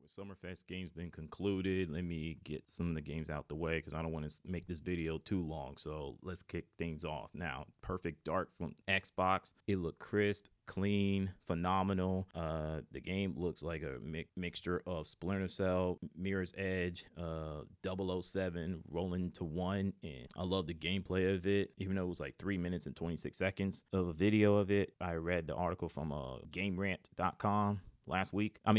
Summerfest games been concluded. Let me get some of the games out the way because I don't want to make this video too long. So let's kick things off. Now, Perfect Dark from Xbox. It looked crisp, clean, phenomenal. The game looks like a mixture of Splinter Cell, Mirror's Edge, 007 rolling to one, and I love the gameplay of it. Even though it was like 3 minutes and 26 seconds of a video of it. I read the article from GameRant.com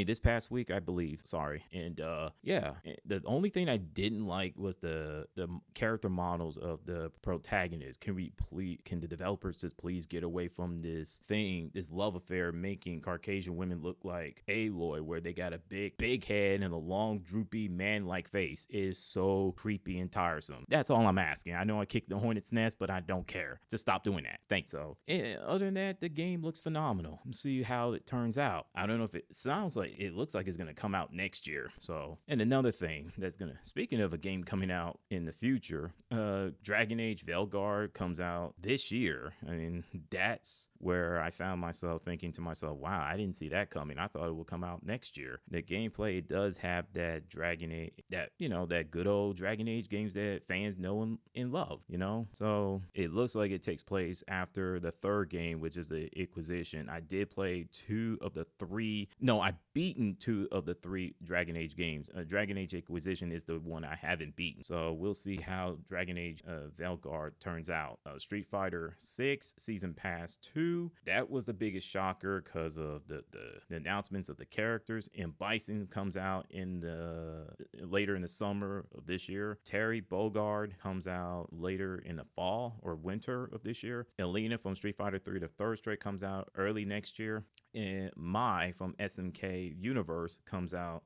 this past week, I believe. Sorry. And yeah, the only thing I didn't like was the character models of the protagonist. Can the developers just please get away from this love affair making Caucasian women look like Aloy, where they got a big head and a long droopy man-like face? It is so creepy and tiresome. That's all I'm asking. I know I kicked the hornet's nest, but I don't care. Just stop doing that. Thanks. So other than that, the game looks phenomenal. Let's see how it turns out. I don't know if it looks like it's going to come out next year. So, and another thing speaking of a game coming out in the future, DragonAge Veilguard comes out this year. I mean, that's where I found myself thinking to myself, wow, I didn't see that coming. I thought it would come out next year. The gameplay does have that DragonAge, that good old DragonAge games that fans know and love, So it looks like it takes place after the third game, which is the Inquisition. I did play I've beaten 2 of the 3 DragonAge games. DragonAge Inquisition is the one I haven't beaten. So we'll see how DragonAge Veilguard turns out. Street Fighter 6 Season Pass 2. That was the biggest shocker because of the announcements of the characters. M.Bison comes out later in the summer of this year. Terry Bogard comes out later in the fall or winter of this year. Elena from Street Fighter 3 The Third Strike comes out early next year. And Mai from SMK Universe comes out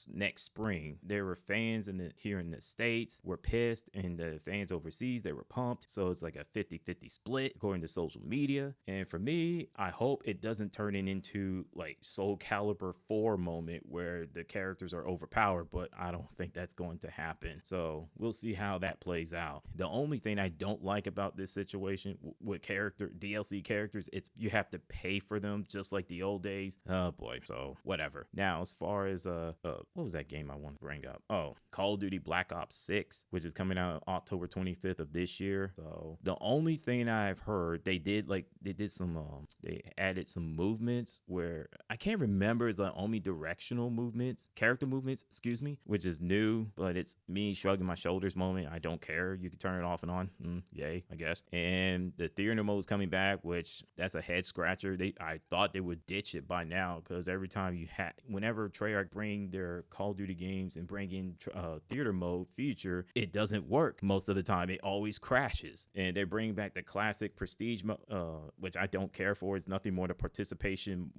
next spring. There were fans here in the States were pissed, and the fans overseas, they were pumped. So it's like a 50-50 split according to social media. And for me, I hope it doesn't turn into like Soul Calibur 4 moment where the characters are overpowered, but I don't think that's going to happen. So we'll see how that plays out. The only thing I don't like about this situation with DLC characters, it's you have to pay for them just like the old days. Oh boy. So whatever. Now, as far as what was that game I want to bring up? Oh, Call of Duty Black Ops 6, which is coming out October 25th of this year. So the only thing I've heard, they added some movements where I can't remember. It's the only character movements, which is new, but it's me shrugging my shoulders moment. I don't care. You can turn it off and on. Yay, I guess. And the theater mode is coming back, which that's a head scratcher. I thought they would ditch it by now, because every time whenever Treyarch bring their Call of Duty games and bring in theater mode feature, it doesn't work most of the time. It always crashes. And they bring back the classic prestige mode, which I don't care for. It's nothing more than participation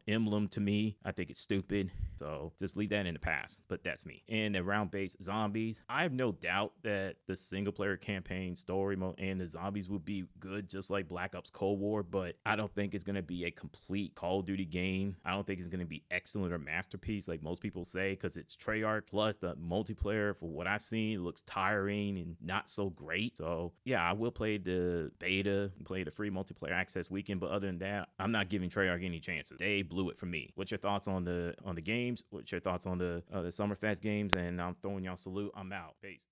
emblem to me. I think it's stupid. So just leave that in the past. But that's me. And the round-based zombies, I have no doubt that the single-player campaign story mode and the zombies will be good, just like Black Ops Cold War. But I don't think it's going to be a complete Call of Duty game. I don't think it's going to be excellent or masterpiece like most people say, because it's Treyarch. Plus the multiplayer, for what I've seen, looks tiring and not so great. So yeah, I will play the beta and play the free multiplayer access weekend, but other than that, I'm not giving Treyarch any chances. They blew it for me. What's your thoughts on the games? What's your thoughts on the Summerfest games? And I'm throwing y'all salute. I'm out. Peace.